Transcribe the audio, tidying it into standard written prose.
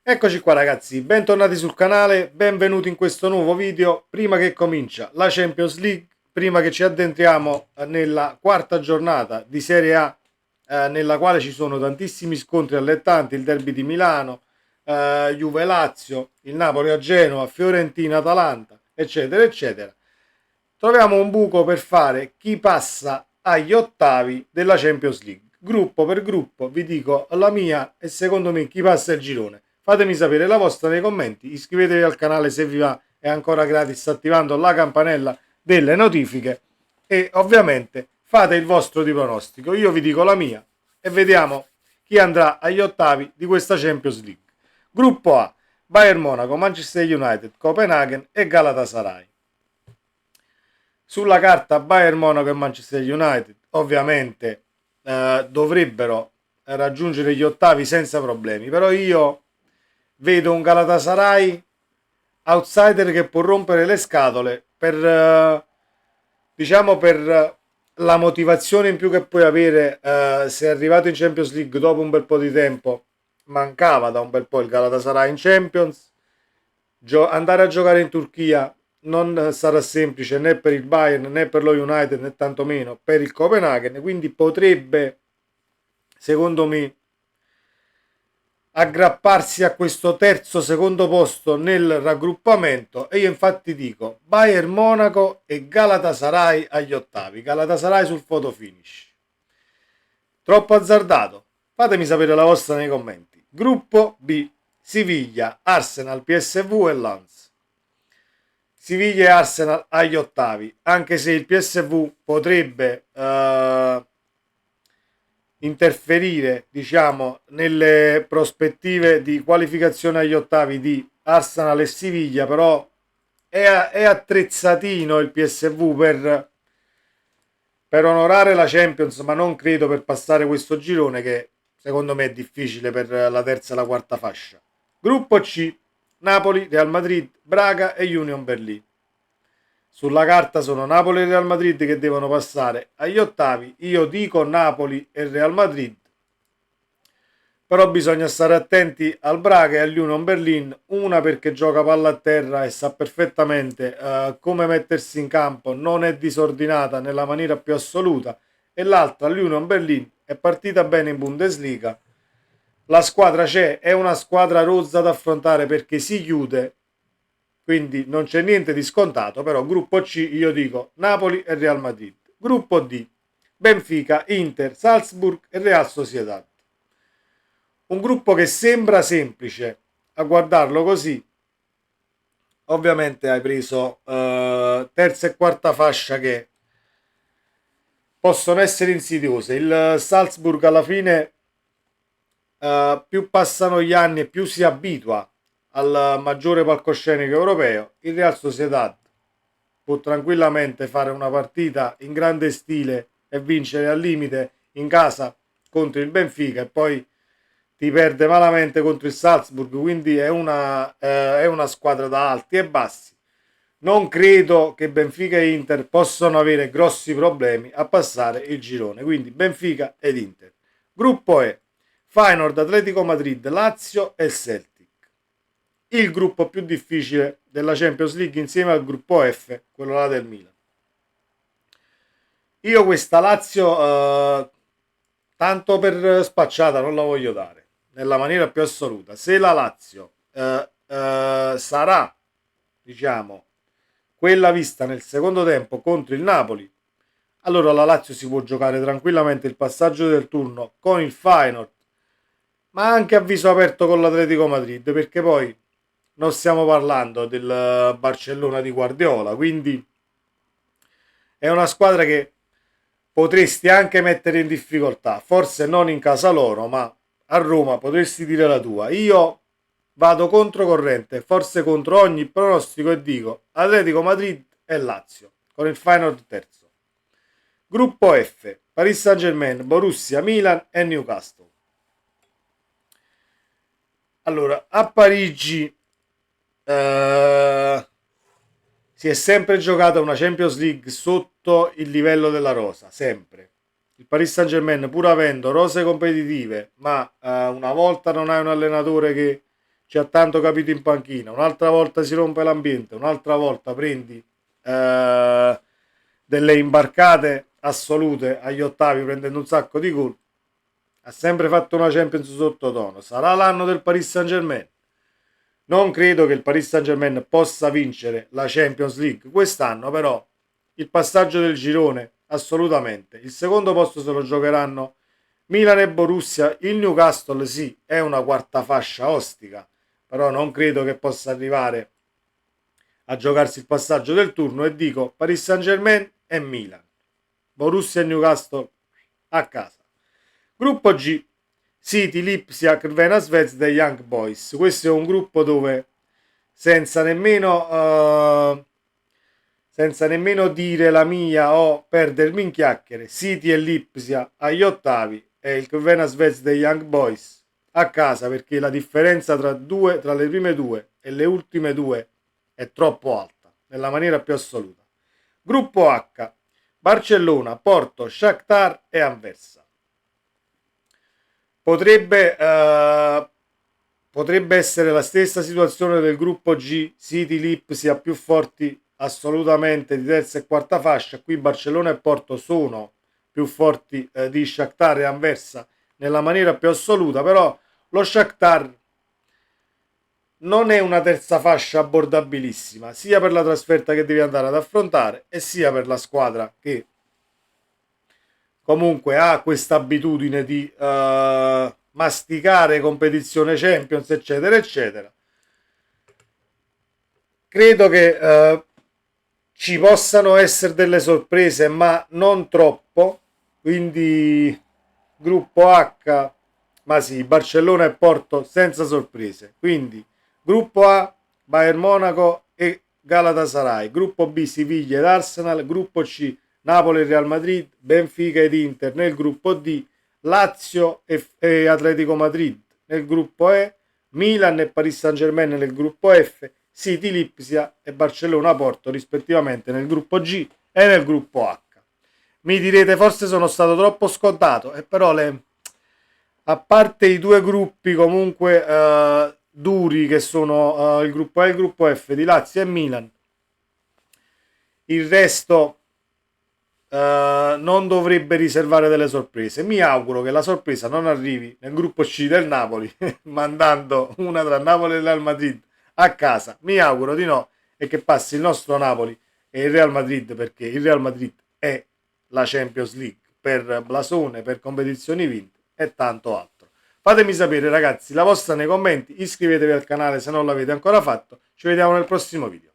Eccoci qua ragazzi, bentornati sul canale, benvenuti in questo nuovo video. Prima che comincia la Champions League, prima che ci addentriamo nella quarta giornata di Serie A, nella quale ci sono tantissimi scontri allettanti, il derby di Milano, Juve-Lazio, il Napoli a Genova, Fiorentina-Atalanta, eccetera, eccetera. Troviamo un buco per fare chi passa agli ottavi della Champions League. Gruppo per gruppo vi dico la mia e secondo me chi passa il girone. Fatemi sapere la vostra nei commenti, iscrivetevi al canale se vi va, è ancora gratis attivando la campanella delle notifiche e ovviamente fate il vostro di pronostico. Io vi dico la mia e vediamo chi andrà agli ottavi di questa Champions League. Gruppo A: Bayern Monaco, Manchester United, Copenaghen e Galatasaray. Sulla carta Bayern Monaco e Manchester United ovviamente dovrebbero raggiungere gli ottavi senza problemi, però io vedo un Galatasaray outsider che può rompere le scatole per diciamo per la motivazione in più che puoi avere se è arrivato in Champions League dopo un bel po' di tempo. Mancava da un bel po' il Galatasaray in Champions. Andare a giocare in Turchia non sarà semplice né per il Bayern né per lo United né tantomeno per il Copenaghen, quindi potrebbe secondo me aggrapparsi a questo terzo secondo posto nel raggruppamento e io infatti dico Bayern Monaco e Galatasaray agli ottavi. Galatasaray sul photo finish. Troppo azzardato? Fatemi sapere la vostra nei commenti. Gruppo B: Siviglia, Arsenal, PSV e Lens. Siviglia e Arsenal agli ottavi, anche se il PSV potrebbe interferire, diciamo, nelle prospettive di qualificazione agli ottavi di Arsenal e Siviglia, però è attrezzatino il PSV per onorare la Champions, ma non credo per passare questo girone che secondo me è difficile per la terza e la quarta fascia. Gruppo C: Napoli, Real Madrid, Braga e Union Berlin. Sulla carta sono Napoli e Real Madrid che devono passare agli ottavi. Io dico Napoli e Real Madrid, però bisogna stare attenti al Braga e all'Union Berlin, una perché gioca palla a terra e sa perfettamente come mettersi in campo, non è disordinata nella maniera più assoluta, e l'altra, l'Union Berlin, è partita bene in Bundesliga. La squadra c'è, è una squadra rozza da affrontare perché si chiude, quindi non c'è niente di scontato, però gruppo C io dico Napoli e Real Madrid. Gruppo D: Benfica, Inter, Salzburg e Real Sociedad. Un gruppo che sembra semplice a guardarlo così. Ovviamente hai preso terza e quarta fascia che possono essere insidiose. Il Salzburg alla fine più passano gli anni e più si abitua al maggiore palcoscenico europeo. Il Real Sociedad può tranquillamente fare una partita in grande stile e vincere al limite in casa contro il Benfica e poi ti perde malamente contro il Salzburg, quindi è una squadra da alti e bassi. Non credo che Benfica e Inter possano avere grossi problemi a passare il girone, quindi Benfica ed Inter. Gruppo E: Feyenoord, Atletico Madrid, Lazio e Celtic. Il gruppo più difficile della Champions League insieme al gruppo F, quello là del Milan. Io questa Lazio tanto per spacciata non la voglio dare nella maniera più assoluta. Se la Lazio sarà, diciamo, quella vista nel secondo tempo contro il Napoli, allora la Lazio si può giocare tranquillamente il passaggio del turno con il Feyenoord, ma anche a viso aperto con l'Atletico Madrid, perché poi non stiamo parlando del Barcellona di Guardiola, quindi è una squadra che potresti anche mettere in difficoltà, forse non in casa loro, ma a Roma potresti dire la tua. Io vado controcorrente, forse contro ogni pronostico e dico Atletico Madrid e Lazio, con il Feyenoord terzo. Gruppo F: Paris Saint-Germain, Borussia, Milan e Newcastle. Allora, a Parigi si è sempre giocata una Champions League sotto il livello della rosa, sempre. Il Paris Saint-Germain, pur avendo rose competitive, ma una volta non hai un allenatore che c'è tanto capito in panchina, un'altra volta si rompe l'ambiente, un'altra volta prendi delle imbarcate assolute agli ottavi prendendo un sacco di gol. Ha sempre fatto una Champions sottotono. Sarà l'anno del Paris Saint-Germain. Non credo che il Paris Saint-Germain possa vincere la Champions League quest'anno, però il passaggio del girone assolutamente. Il secondo posto se lo giocheranno Milan e Borussia. Il Newcastle sì, è una quarta fascia ostica, però non credo che possa arrivare a giocarsi il passaggio del turno e dico Paris Saint-Germain e Milan. Borussia e Newcastle a casa. Gruppo G, City, Lipsia, Crvena Zvezda e Young Boys. Questo è un gruppo dove senza nemmeno dire la mia o perdermi in chiacchiere, City e Lipsia agli ottavi e il Crvena Zvezda e Young Boys a casa, perché la differenza tra le prime due e le ultime due è troppo alta, nella maniera più assoluta. Gruppo H, Barcellona, Porto, Shakhtar e Anversa. Potrebbe essere la stessa situazione del gruppo G, City, Lipsia più forti assolutamente di terza e quarta fascia. Qui Barcellona e Porto sono più forti di Shakhtar e Anversa nella maniera più assoluta, però lo Shakhtar non è una terza fascia abbordabilissima, sia per la trasferta che devi andare ad affrontare e sia per la squadra che comunque ha questa abitudine di masticare competizione Champions, eccetera, eccetera. Credo che ci possano essere delle sorprese, ma non troppo. Quindi gruppo H, ma sì, Barcellona e Porto senza sorprese. Quindi gruppo A, Bayern Monaco e Galatasaray. Gruppo B, Siviglia ed Arsenal. Gruppo C, Napoli e Real Madrid, Benfica ed Inter nel gruppo D, Lazio e Atletico Madrid nel gruppo E, Milan e Paris Saint-Germain nel gruppo F, City, Lipsia e Barcellona Porto rispettivamente nel gruppo G e nel gruppo H. Mi direte forse sono stato troppo scontato, però a parte i due gruppi comunque duri che sono il gruppo E e il gruppo F di Lazio e Milan, il resto non dovrebbe riservare delle sorprese. Mi auguro che la sorpresa non arrivi nel gruppo C del Napoli mandando una tra Napoli e Real Madrid a casa. Mi auguro di no e che passi il nostro Napoli e il Real Madrid, perché il Real Madrid è la Champions League per blasone, per competizioni vinte e tanto altro. Fatemi sapere ragazzi la vostra nei commenti, iscrivetevi al canale se non l'avete ancora fatto, ci vediamo nel prossimo video.